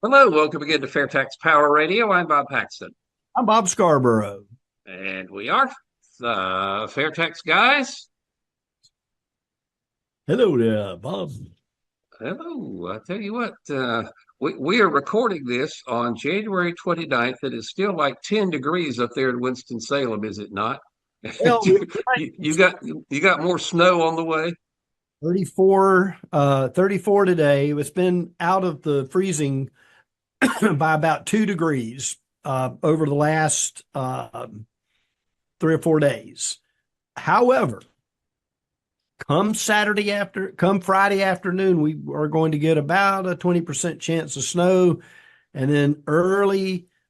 Hello, welcome again to FairtaX Power Radio. I'm Bob Paxton, I'm Bob Scarborough. and we are FairtaX Guys. Hello there, Bob. Hello, I tell you what, we are recording this on January 29th. It is still like 10 degrees up there in Winston-Salem, is it not? Well, You, you got more snow on the way? 34 today. It's been out of the freezing by about 2 degrees over the last 3 or 4 days. However, come Friday afternoon, we are going to get about a 20% chance of snow. And then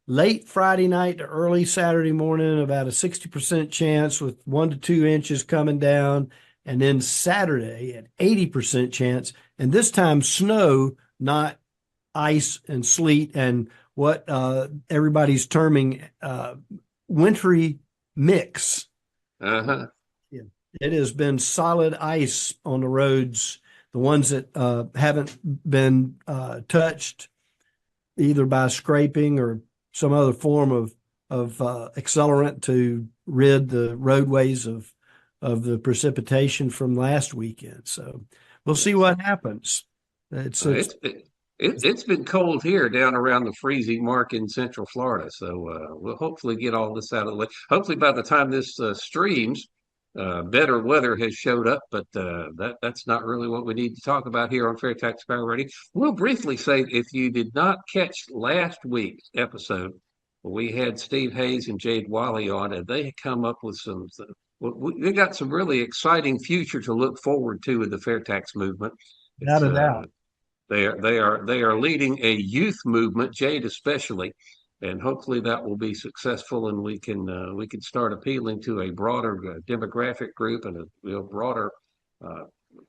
late Friday night to early Saturday morning, about a 60% chance with 1 to 2 inches coming down. And then Saturday at 80% chance. And this time snow, not ice and sleet and what everybody's terming wintry mix. Uh-huh. Yeah. It has been solid ice on the roads, the ones that haven't been touched either by scraping or some other form of accelerant to rid the roadways of the precipitation from last weekend. So we'll see Yes. what happens. It's Uh, it's it's been it's been cold here down around the freezing mark in Central Florida, so we'll hopefully get all this out of the way. Hopefully, by the time this streams, better weather has showed up. But that's not really what we need to talk about here on FairtaX Power Radio. We'll briefly say if you did not catch last week's episode, we had Steve Hayes and Jade Wally on, and they had come up with they got some really exciting future to look forward to in the FairTax movement. without It's a doubt. they are leading a youth movement, Jade especially, and hopefully that will be successful, and we can start appealing to a broader demographic group and a broader uh,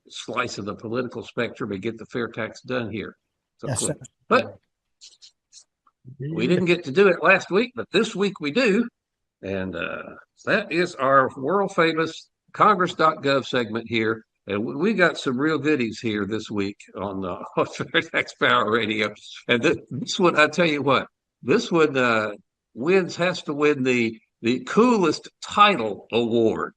slice of the political spectrum and get the fair tax done here. So, Yes, sir. but we Yeah. didn't get to do it last week, but this week we do, and that is our world famous Congress.gov segment here. And we got some real goodies here this week on on FairTax Power Radio. And this one, I tell you what, this one has to win the coolest title award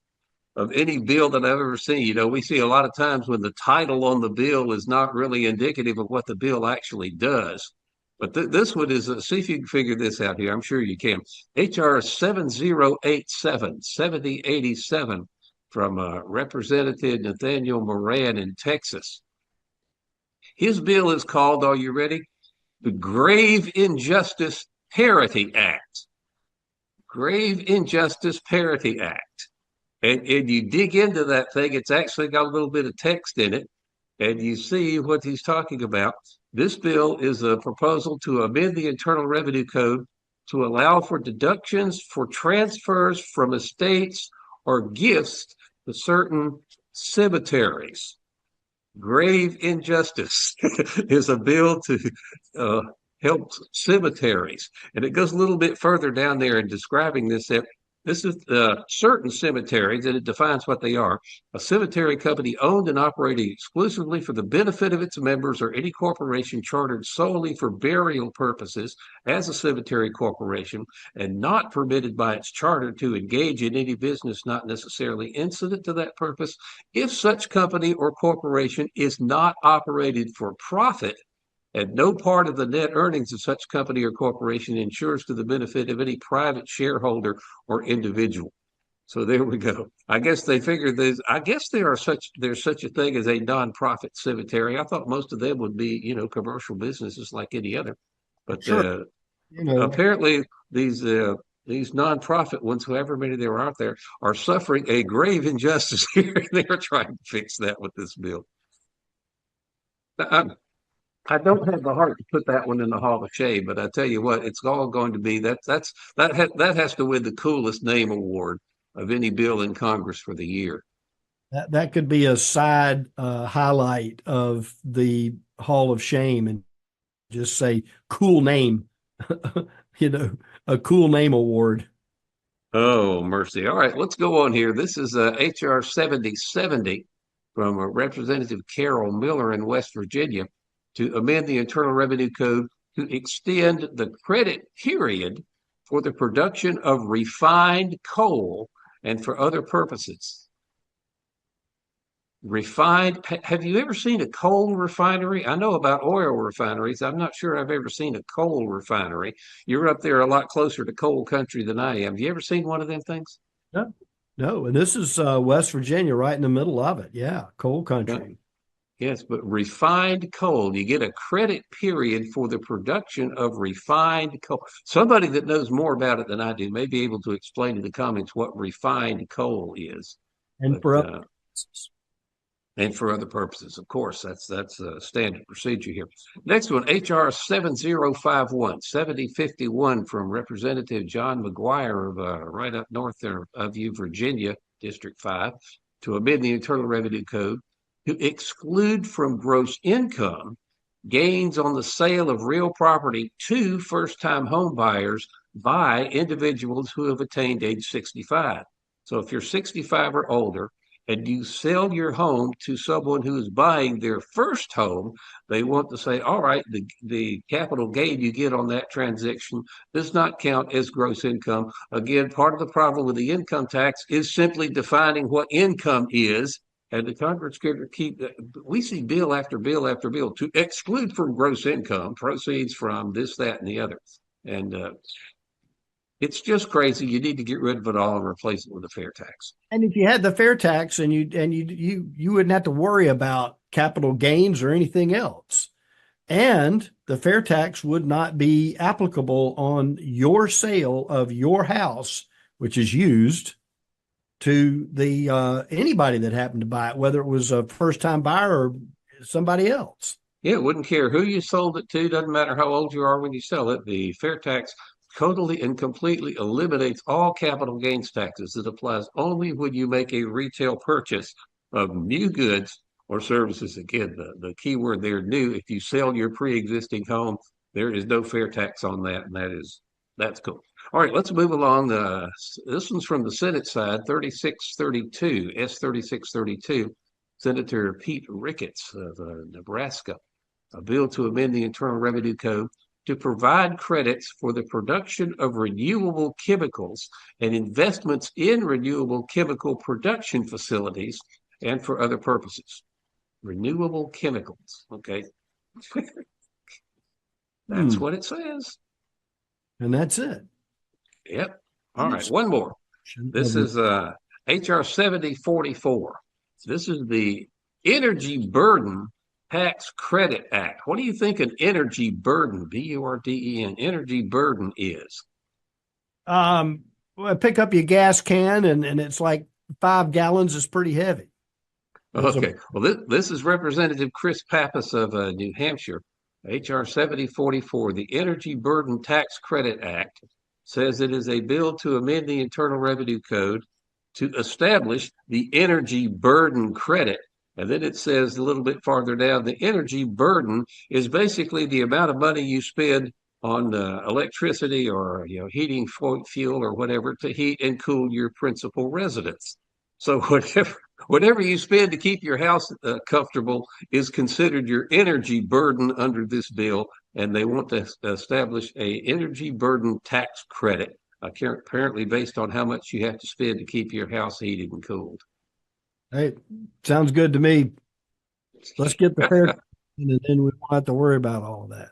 of any bill that I've ever seen. You know, we see a lot of times when the title on the bill is not really indicative of what the bill actually does. But this one is, see if you can figure this out here. I'm sure you can. HR 7087, 7087 from Representative Nathaniel Moran in Texas. His bill is called, are you ready? The Grave Injustice Parity Act. Grave Injustice Parity Act. And you dig into that thing, it's actually got a little bit of text in it, and you see what he's talking about. This bill is a proposal to amend the Internal Revenue Code to allow for deductions for transfers from estates or gifts to certain cemeteries. Grave injustice is a bill to uh, help cemeteries. And it goes a little bit further down there in describing this. This is certain cemeteries, and it defines what they are. A cemetery company owned and operating exclusively for the benefit of its members or any corporation chartered solely for burial purposes as a cemetery corporation and not permitted by its charter to engage in any business not necessarily incident to that purpose if such company or corporation is not operated for profit and no part of the net earnings of such company or corporation ensures to the benefit of any private shareholder or individual. So there we go. I guess they figured this. I guess there's such a thing as a nonprofit cemetery. I thought most of them would be, commercial businesses like any other, but Sure. You know, apparently these nonprofit ones, however many there are out there, are suffering a grave injustice here. They're trying to fix that with this bill. I don't have the heart to put that one in the Hall of Shame, but I tell you what, it's all going to be that has to win the coolest name award of any bill in Congress for the year. that could be a side highlight of the Hall of Shame and just say cool name, you know, a cool name award. Oh, mercy. All right, let's go on here. This is HR 7070 from Representative Carol Miller in West Virginia to amend the Internal Revenue Code to extend the credit period for the production of refined coal and for other purposes. Refined, have you ever seen a coal refinery? I know about oil refineries. I'm not sure I've ever seen a coal refinery. You're up there a lot closer to coal country than I am. Have you ever seen one of them things? No, no. And this is West Virginia, right in the middle of it. Yeah, coal country. Yes, but refined coal, you get a credit period for the production of refined coal. Somebody that knows more about it than I do may be able to explain in the comments what refined coal is. And But for other and for other purposes, of course, that's a standard procedure here. Next one, HR 7051, 7051 from Representative John McGuire of right up north there of you, Virginia, District 5, to amend the Internal Revenue Code to exclude from gross income gains on the sale of real property to first-time home buyers by individuals who have attained age 65. So if you're 65 or older and you sell your home to someone who is buying their first home, they want to say, all right, the capital gain you get on that transaction does not count as gross income. Again, part of the problem with the income tax is simply defining what income is. And the Congress we see bill after bill after bill to exclude from gross income proceeds from this, that, and the other. And it's just crazy. You need to get rid of it all and replace it with a fair tax. And if you had the fair tax and you wouldn't have to worry about capital gains or anything else. And the fair tax would not be applicable on your sale of your house, which is used, to the anybody that happened to buy it, whether it was a first-time buyer or somebody else. Yeah, it wouldn't care who you sold it to. Doesn't matter how old you are when you sell it. The fair tax totally and completely eliminates all capital gains taxes. It applies only when you make a retail purchase of new goods or services. Again, the key word there, new. If you sell your pre-existing home, there is no fair tax on that, and that's cool. All right, let's move along. This one's from the Senate side, 3632, S3632. Senator Pete Ricketts of Nebraska, a bill to amend the Internal Revenue Code to provide credits for the production of renewable chemicals and investments in renewable chemical production facilities and for other purposes. Renewable chemicals, okay? That's what it says. And that's it. Yep. All right, one more. This is HR 7044. This is the Energy Burden Tax Credit Act. What do you think an energy burden, B-U-R-D-E-N, energy burden is? Well, pick up your gas can and it's like 5 gallons is pretty heavy. Okay. Well, this is Representative Chris Pappas of New Hampshire. HR 7044, the Energy Burden Tax Credit Act, says it is a bill to amend the Internal Revenue Code to establish the energy burden credit. And then it says a little bit farther down, the energy burden is basically the amount of money you spend on electricity or heating fuel or whatever to heat and cool your principal residence. So whatever you spend to keep your house comfortable is considered your energy burden under this bill, and they want to establish a energy burden tax credit, apparently based on how much you have to spend to keep your house heated and cooled. Hey, sounds good to me. Let's get the fair, and then we won't have to worry about all of that.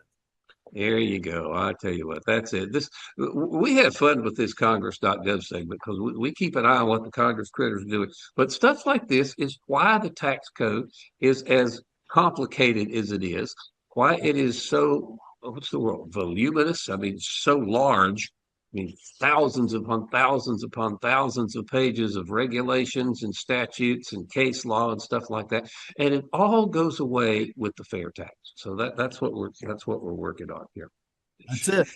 There you go. I tell you what, that's it. We have fun with this Congress.gov segment because we keep an eye on what the Congress critters are doing. But stuff like this is why the tax code is as complicated as it is, why it is so, what's the word, voluminous? I mean, so large. I mean, thousands upon thousands upon thousands of pages of regulations and statutes and case law and stuff like that, and it all goes away with the fair tax. So that's what we're working on here. That's it.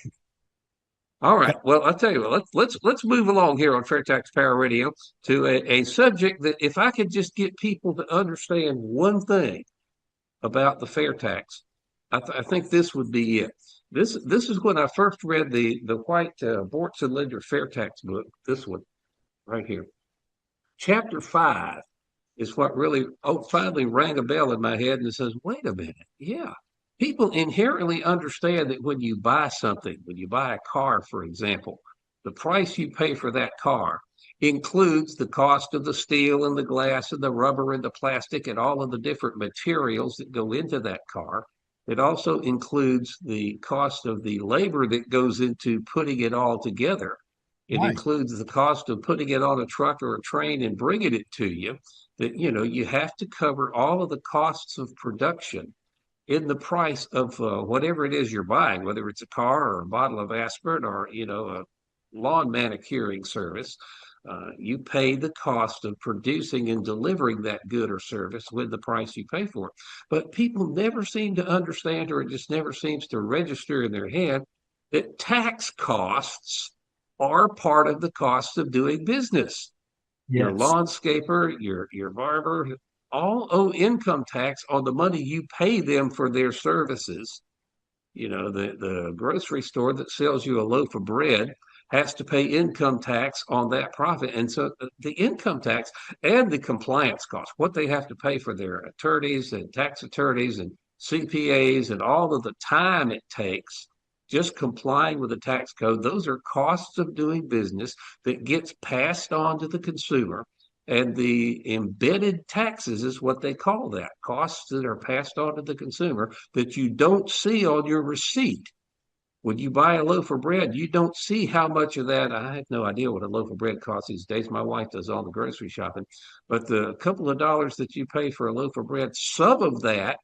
All right. Well, I'll tell you what. Let's move along here on Fair Tax Power Radio to a subject that, if I could just get people to understand one thing about the fair tax, I think this would be it. This is when I first read the white Boortz and Linder fair tax book. This one right here. Chapter 5 is what really finally rang a bell in my head, and it says, wait a minute. Yeah, people inherently understand that when you buy something, when you buy a car, for example, the price you pay for that car includes the cost of the steel and the glass and the rubber and the plastic and all of the different materials that go into that car. It also includes the cost of the labor that goes into putting it all together. It Right. includes the cost of putting it on a truck or a train and bringing it to you. That, you have to cover all of the costs of production in the price of whatever it is you're buying, whether it's a car or a bottle of aspirin or a lawn manicuring service. You pay the cost of producing and delivering that good or service with the price you pay for it. But people never seem to understand, or it just never seems to register in their head, that tax costs are part of the cost of doing business. Your Yes. landscaper, your barber, all owe income tax on the money you pay them for their services. The grocery store that sells you a loaf of bread has to pay income tax on that profit. And so the income tax and the compliance costs, what they have to pay for their attorneys and tax attorneys and CPAs and all of the time it takes just complying with the tax code, those are costs of doing business that gets passed on to the consumer. And the embedded taxes is what they call that, costs that are passed on to the consumer that you don't see on your receipt. When you buy a loaf of bread, you don't see how much of that. I have no idea what a loaf of bread costs these days. My wife does all the grocery shopping. But the couple of dollars that you pay for a loaf of bread, some of that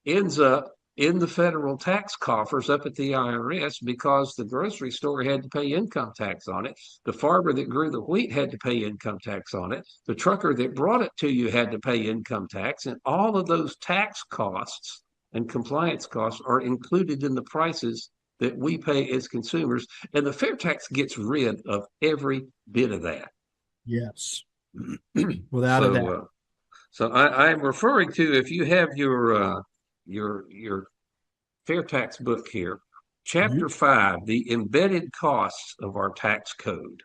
ends up in the federal tax coffers up at the IRS because the grocery store had to pay income tax on it. The farmer that grew the wheat had to pay income tax on it. The trucker that brought it to you had to pay income tax. And all of those tax costs and compliance costs are included in the prices that we pay as consumers. And the fair tax gets rid of every bit of that. Yes. Without a So, doubt. I'm referring to, if you have your fair tax book here, Mhm. chapter 5, the embedded costs of our tax code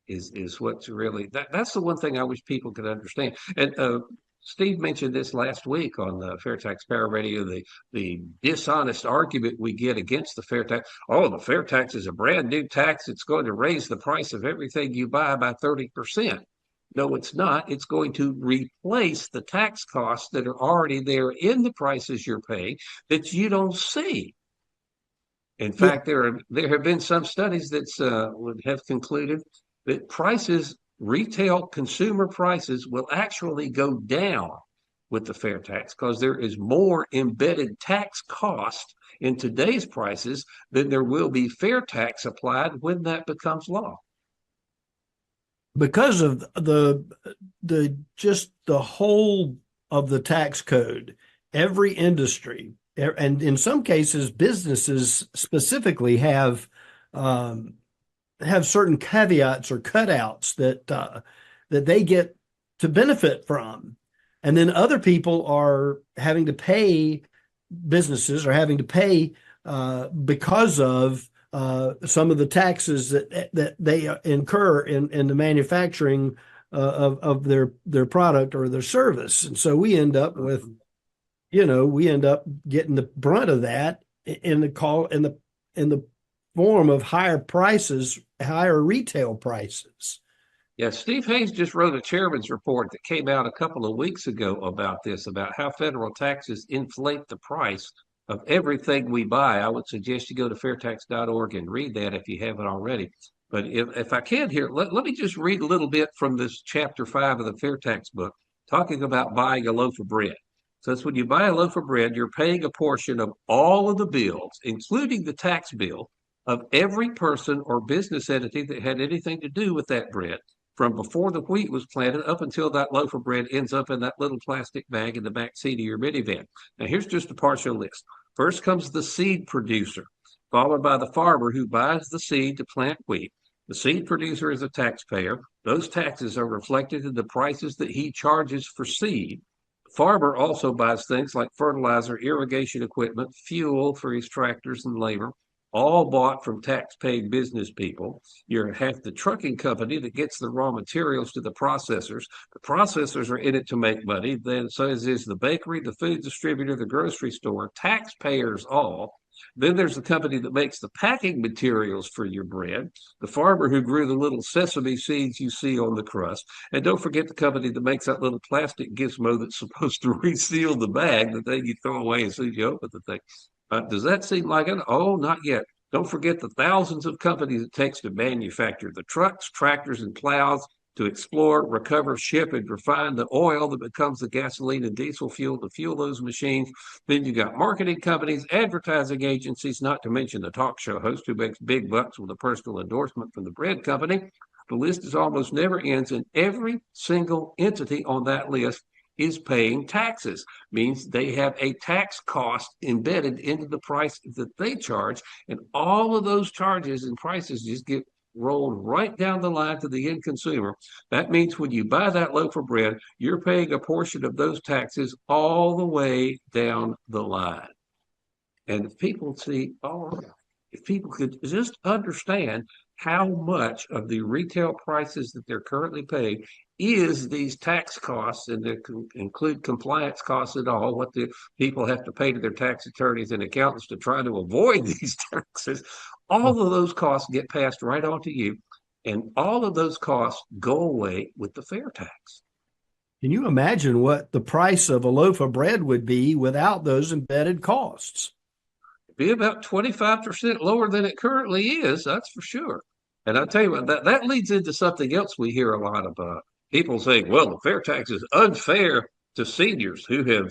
is what's really that's the one thing I wish people could understand. And Steve mentioned this last week on the Fair Tax Power Radio, the dishonest argument we get against the fair tax. Oh, the fair tax is a brand new tax. It's going to raise the price of everything you buy by 30%. No, it's not. It's going to replace the tax costs that are already there in the prices you're paying that you don't see. In Yeah. fact, there have been some studies that would have concluded that prices, retail consumer prices, will actually go down with the fair tax because there is more embedded tax cost in today's prices than there will be fair tax applied when that becomes law. Because of the just the whole of the tax code, every industry, and in some cases businesses specifically have certain caveats or cutouts that they get to benefit from, and then other people are having to pay, businesses are having to pay because of some of the taxes that they incur in the manufacturing of their product or their service. And so we end up with, we end up getting the brunt of that in the form of higher prices, higher retail prices. Yeah, Steve Hayes just wrote a chairman's report that came out a couple of weeks ago about this, about how federal taxes inflate the price of everything we buy. I would suggest you go to fairtax.org and read that if you haven't already. But if I can here, let me just read a little bit from this chapter 5 of the Fair Tax book, talking about buying a loaf of bread. So it's when you buy a loaf of bread, you're paying a portion of all of the bills, including the tax bill, of every person or business entity that had anything to do with that bread from before the wheat was planted up until that loaf of bread ends up in that little plastic bag in the back seat of your minivan. Now, here's just a partial list. First comes the seed producer, followed by the farmer who buys the seed to plant wheat. The seed producer is a taxpayer. Those taxes are reflected in the prices that he charges for seed. The farmer also buys things like fertilizer, irrigation equipment, fuel for his tractors and labor. all bought from tax-paying business people. You have the trucking company that gets the raw materials to the processors. The processors are in it to make money. Then so is the bakery, the food distributor, the grocery store, taxpayers all. Then there's the company that makes the packing materials for your bread, the farmer who grew the little sesame seeds you see on the crust. And don't forget the company that makes that little plastic gizmo that's supposed to reseal the bag, the thing you throw away as soon as you open the thing. Does that seem like it? Oh, not yet. Don't forget the thousands of companies it takes to manufacture the trucks, tractors, and plows to explore, recover, ship, and refine the oil that becomes the gasoline and diesel fuel to fuel those machines. Then you got marketing companies, advertising agencies, not to mention the talk show host who makes big bucks with a personal endorsement from the bread company. The list is almost never ends, and every single entity on that list is paying taxes, means they have a tax cost embedded into the price that they charge. And all of those charges and prices just get rolled right down the line to the end consumer. That means when you buy that loaf of bread, you're paying a portion of those taxes all the way down the line. And if people see, oh, if people could just understand how much of the retail prices that they're currently paying is these tax costs, and they include compliance costs and all, what the people have to pay to their tax attorneys and accountants to try to avoid these taxes. All of those costs get passed right on to you, and all of those costs go away with the fair tax. Can you imagine what the price of a loaf of bread would be without those embedded costs? Be about 25% lower than it currently is, that's for sure. And I tell you what, that leads into something else we hear a lot about. People saying, well, the fair tax is unfair to seniors who have,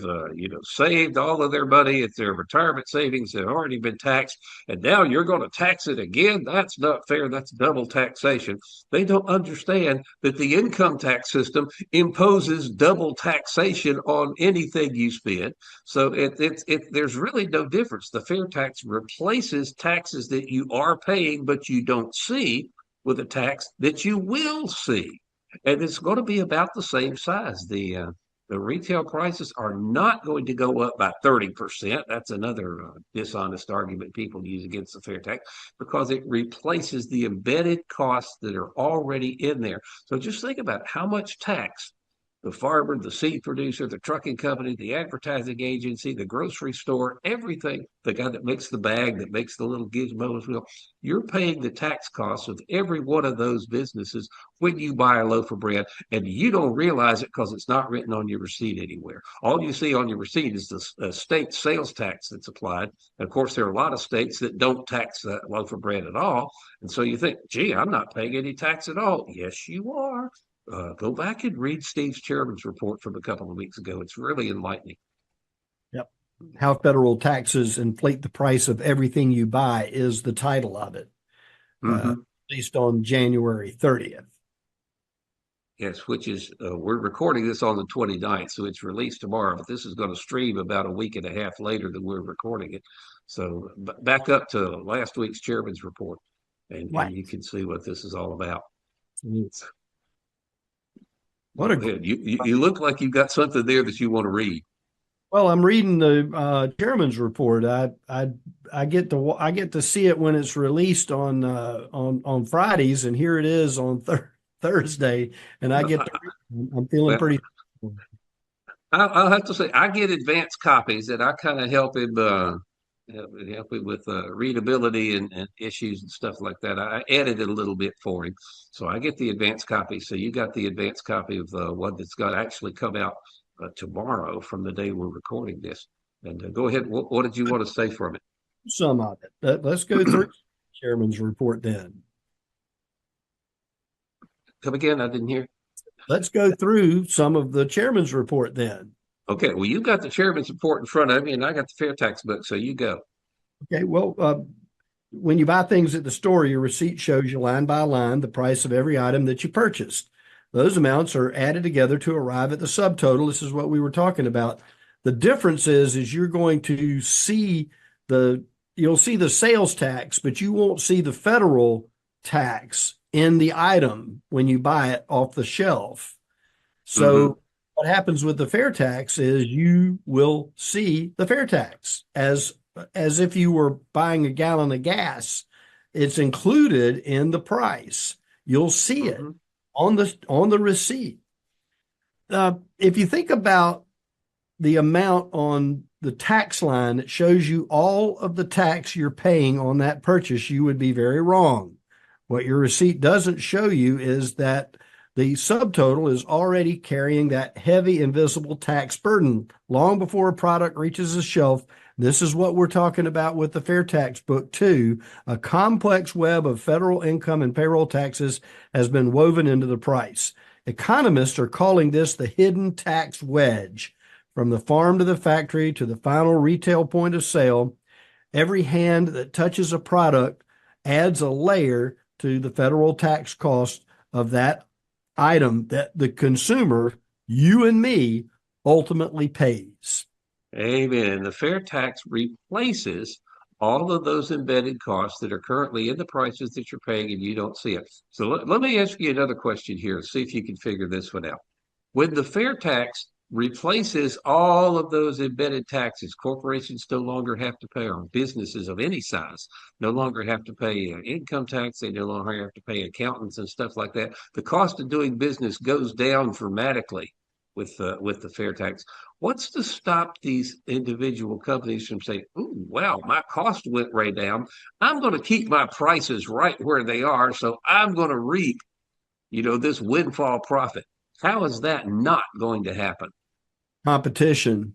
saved all of their money. It's their retirement savings that have already been taxed, and now you're going to tax it again. That's not fair. That's double taxation. They don't understand that the income tax system imposes double taxation on anything you spend. So there's really no difference. The fair tax replaces taxes that you are paying but you don't see with a tax that you will see, and it's going to be about the same size. The retail prices are not going to go up by 30%. That's another dishonest argument people use against the fair tax, because it replaces the embedded costs that are already in there. So just think about how much tax the farmer, the seed producer, the trucking company, the advertising agency, the grocery store, everything, the guy that makes the bag, that makes the little gizmos, you're paying the tax costs of every one of those businesses when you buy a loaf of bread, and you don't realize it because it's not written on your receipt anywhere. All you see on your receipt is the state sales tax that's applied. And of course, there are a lot of states that don't tax that loaf of bread at all. And so you think, gee, I'm not paying any tax at all. Yes, you are. Go back and read Steve's chairman's report from a couple of weeks ago. It's really enlightening. Yep. How federal taxes inflate the price of everything you buy is the title of it, released on January 30th. Yes, which is, we're recording this on the 29th, so it's released tomorrow, but this is going to stream about a week and a half later than we're recording it. So back up to last week's chairman's report, and you can see what this is all about. What a you look like you've got something there that you want to read. Well, I'm reading the chairman's report. I get to see it when it's released on Fridays, and here it is on Thursday, and I get to read. I'm feeling pretty. I'll have to say I get advanced copies, and I kind of help him with readability and issues and stuff like that. I edited a little bit for him, so I get the advanced copy. So you got the advanced copy of one that's got to actually come out tomorrow from the day we're recording this. And go ahead. What did you want to say from it? Some of it. Let's go through chairman's report then. Come again? I didn't hear. Let's go through some of the chairman's report then. Okay, well, you got the chairman's report in front of me, and I got the fair tax book, so you go. Okay, well, when you buy things at the store, your receipt shows you line by line the price of every item that you purchased. Those amounts are added together to arrive at the subtotal. This is what we were talking about. The difference is you're going to see you'll see the sales tax, but you won't see the federal tax in the item when you buy it off the shelf. So what happens with the fair tax is you will see the fair tax as as if you were buying a gallon of gas. It's included in the price. You'll see it Mm-hmm. on the receipt. If you think about the amount on the tax line that shows you all of the tax you're paying on that purchase, you would be very wrong. What your receipt doesn't show you is that the subtotal is already carrying that heavy invisible tax burden long before a product reaches the shelf. This is what we're talking about with the FAIRtax book too. A complex web of federal income and payroll taxes has been woven into the price. Economists are calling this the hidden tax wedge. From the farm to the factory to the final retail point of sale, every hand that touches a product adds a layer to the federal tax cost of that item that the consumer, you and me, ultimately pays. Amen. The fair tax replaces all of those embedded costs that are currently in the prices that you're paying and you don't see it. So let me ask you another question here and see if you can figure this one out. When the fair tax replaces all of those embedded taxes, corporations no longer have to pay, or businesses of any size no longer have to pay income tax. They no longer have to pay accountants and stuff like that. The cost of doing business goes down dramatically with the fair tax. What's to stop these individual companies from saying, "Ooh, wow, my cost went way down. I'm going to keep my prices right where they are, so I'm going to reap, this windfall profit." How is that not going to happen? Competition.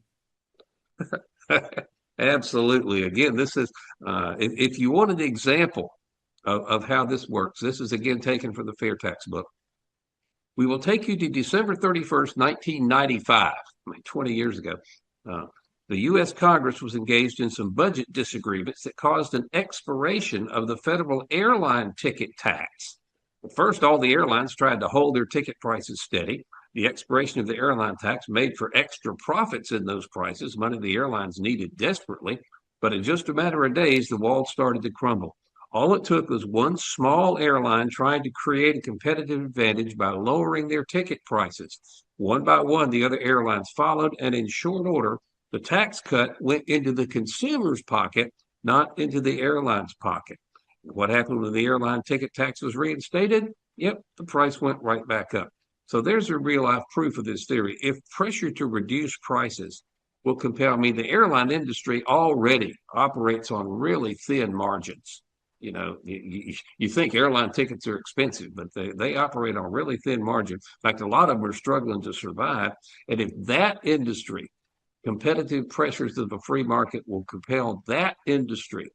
Absolutely. Again, this is, if you want an example of how this works, this is again taken from the FAIRtax book. We will take you to December 31st, 1995, 20 years ago. The U.S. Congress was engaged in some budget disagreements that caused an expiration of the federal airline ticket tax. First, all the airlines tried to hold their ticket prices steady. The expiration of the airline tax made for extra profits in those prices, money the airlines needed desperately. But in just a matter of days, the wall started to crumble. All it took was one small airline trying to create a competitive advantage by lowering their ticket prices. One by one, the other airlines followed, and in short order, the tax cut went into the consumer's pocket, not into the airline's pocket. What happened when the airline ticket tax was reinstated? Yep, the price went right back up. So there's a real life proof of this theory. If pressure to reduce prices will compel, the airline industry already operates on really thin margins. You think airline tickets are expensive, but they operate on really thin margins. In fact, a lot of them are struggling to survive. And if that industry, competitive pressures of the free market will compel that industry,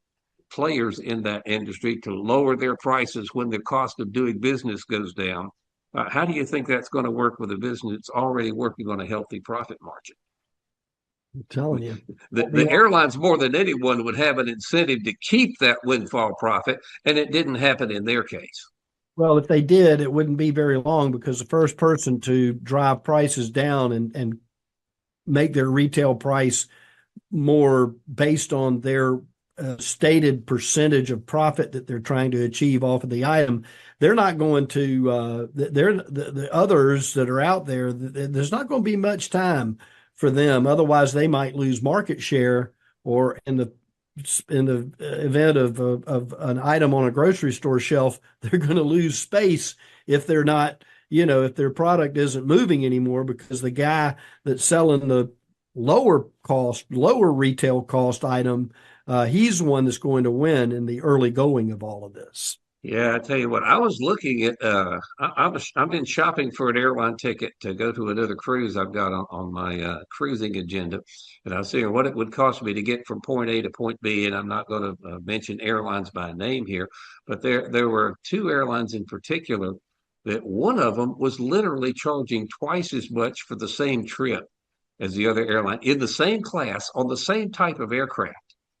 players in that industry, to lower their prices when the cost of doing business goes down, how do you think that's going to work with a business that's already working on a healthy profit margin? I'm telling you. The airlines more than anyone would have an incentive to keep that windfall profit, and it didn't happen in their case. Well, if they did, it wouldn't be very long, because the first person to drive prices down and make their retail price more based on their stated percentage of profit that they're trying to achieve off of the item, they're not going to, the others that are out there, there's not going to be much time for them. Otherwise, they might lose market share, or in the event of an item on a grocery store shelf, they're going to lose space if they're not, if their product isn't moving anymore, because the guy that's selling the lower retail cost item, he's the one that's going to win in the early going of all of this. Yeah, I tell you what, I was looking at, I've been shopping for an airline ticket to go to another cruise I've got on my cruising agenda. And I was seeing what it would cost me to get from point A to point B. And I'm not going to mention airlines by name here, but there were two airlines in particular that one of them was literally charging twice as much for the same trip as the other airline in the same class on the same type of aircraft.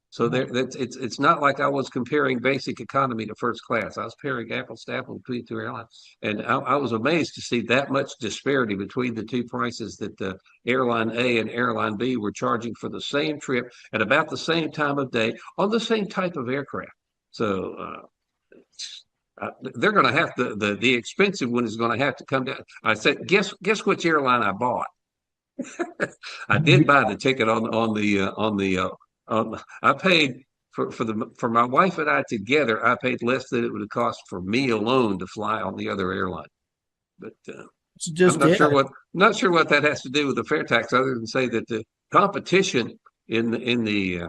So it's not like I was comparing basic economy to first class. I was comparing apples to apples between two airlines, and I was amazed to see that much disparity between the two prices that the airline A and airline B were charging for the same trip at about the same time of day on the same type of aircraft. So they're going to have to, the expensive one is going to have to come down. I said, guess which airline I bought. I did buy the ticket on the I paid for my wife and I together. I paid less than it would have cost for me alone to fly on the other airline. But It's I'm just, not yeah, sure what that has to do with the fair tax, other than say that the competition in any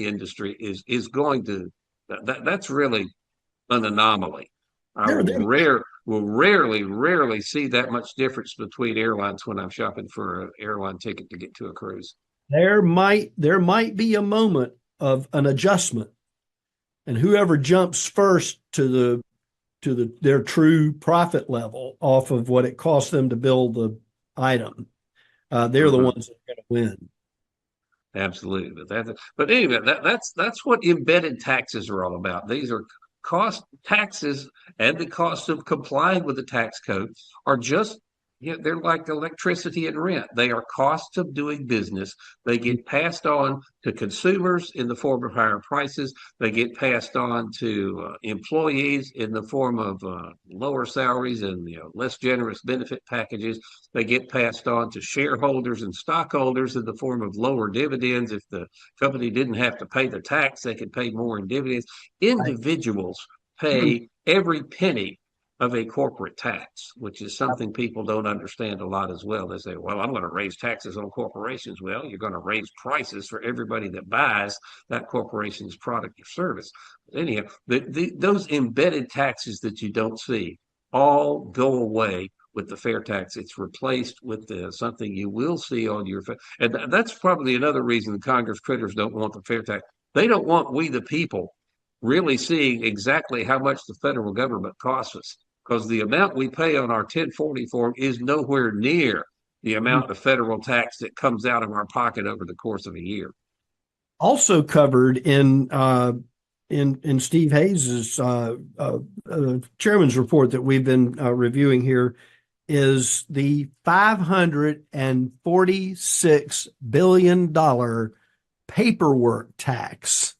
industry is going to that's really an anomaly. I there, will there, rarely see that much difference between airlines when I'm shopping for an airline ticket to get to a cruise. there might be a moment of an adjustment, and whoever jumps first to their true profit level off of what it costs them to build the item, they're the Mhm. ones that are going to win. Absolutely, but anyway, that's what embedded taxes are all about. These are cost taxes, and the cost of complying with the tax code are just, they're like electricity and rent. They are costs of doing business. They get passed on to consumers in the form of higher prices. They get passed on to employees in the form of lower salaries and less generous benefit packages. They get passed on to shareholders and stockholders in the form of lower dividends. If the company didn't have to pay the tax, they could pay more in dividends. Right. Individuals pay every penny of a corporate tax, which is something people don't understand a lot as well. They say, well, I'm going to raise taxes on corporations. Well, you're going to raise prices for everybody that buys that corporation's product or service. Anyhow, those embedded taxes that you don't see all go away with the fair tax. It's replaced with something you will see on your, and that's probably another reason the Congress critters don't want the fair tax. They don't want we the people really seeing exactly how much the federal government costs us, because the amount we pay on our 1040 form is nowhere near the amount of federal tax that comes out of our pocket over the course of a year. Also covered in Steve Hayes's chairman's report that we've been reviewing here is the $546 billion paperwork tax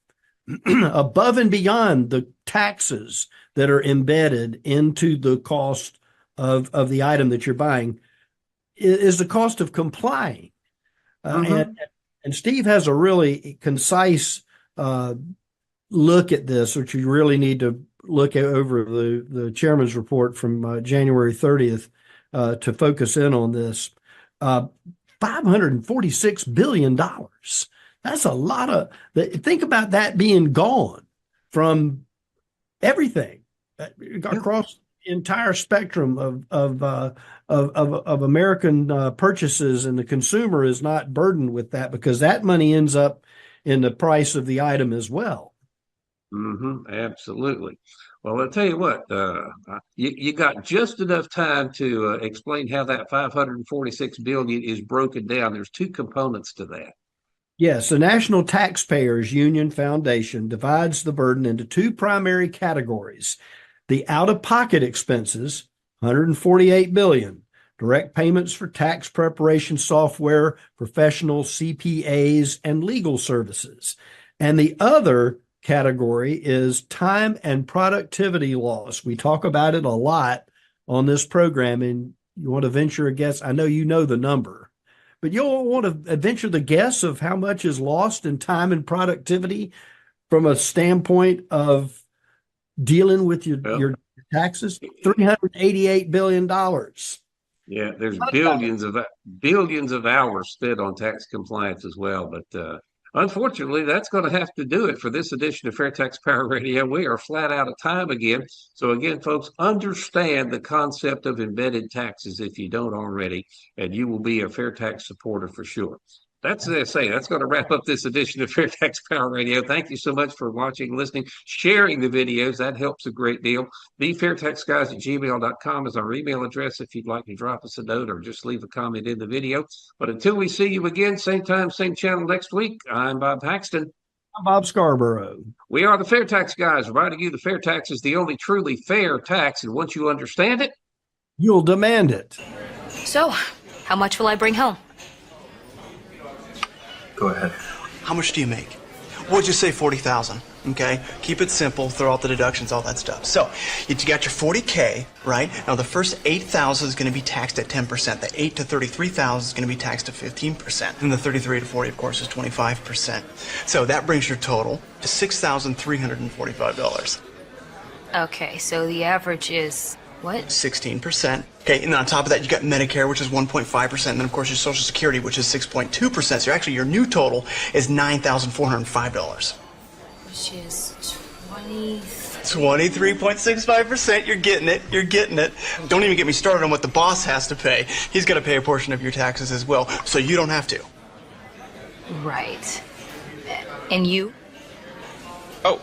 above and beyond the taxes that are embedded into the cost of the item that you're buying is the cost of complying. And Steve has a really concise look at this, which you really need to look at over the chairman's report from January 30th to focus in on this. $546 billion. That's a lot of, think about that being gone from everything across the entire spectrum of American purchases, and the consumer is not burdened with that because that money ends up in the price of the item as well. Absolutely. Well, I'll tell you what, you got just enough time to explain how that 546 billion is broken down. There's two components to that. Yes, the National Taxpayers Union Foundation divides the burden into two primary categories. The out-of-pocket expenses, 148 billion, direct payments for tax preparation software, professional CPAs, and legal services. And the other category is time and productivity loss. We talk about it a lot on this program, and you want to venture a guess? I know you know the number, but you'll want to venture the guess of how much is lost in time and productivity from a standpoint of dealing with your taxes. $388 billion. Yeah, there's billions of hours spent on tax compliance as well. But unfortunately, that's going to have to do it for this edition of Fair Tax Power Radio. We are flat out of time again. So again, folks, understand the concept of embedded taxes if you don't already, and you will be a fair tax supporter for sure. That's going to wrap up this edition of Fair Tax Power Radio. Thank you so much for watching, listening, sharing the videos. That helps a great deal. FAIRtaxGuys@gmail.com is our email address if you'd like to drop us a note or just leave a comment in the video. But until we see you again, same time, same channel next week, I'm Bob Paxton. I'm Bob Scarborough. We are the FAIRtax Guys, reminding you the fair tax is the only truly fair tax, and once you understand it, you'll demand it. So, how much will I bring home? Go ahead. How much do you make? What'd you say, 40,000? Okay, keep it simple, throw out the deductions, all that stuff. So, you got your 40K, right? Now the first 8,000 is going to be taxed at 10%. The 8 to 33,000 is going to be taxed at 15%. And the 33 to 40, of course, is 25%. So that brings your total to $6,345. Okay, so the average is what? 16%. Okay, and on top of that, you got Medicare, which is 1.5%, and then of course your Social Security, which is 6.2%. So actually, your new total is $9,405. Which is 20. 23.65%. You're getting it. You're getting it. Don't even get me started on what the boss has to pay. He's got to pay a portion of your taxes as well, so you don't have to. Right. And you? Oh,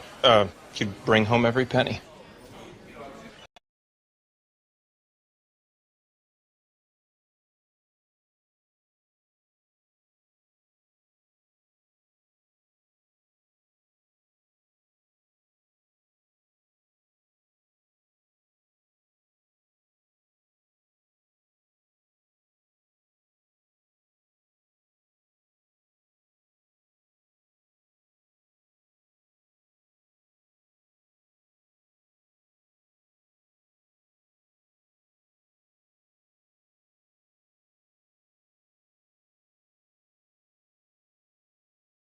you bring home every penny.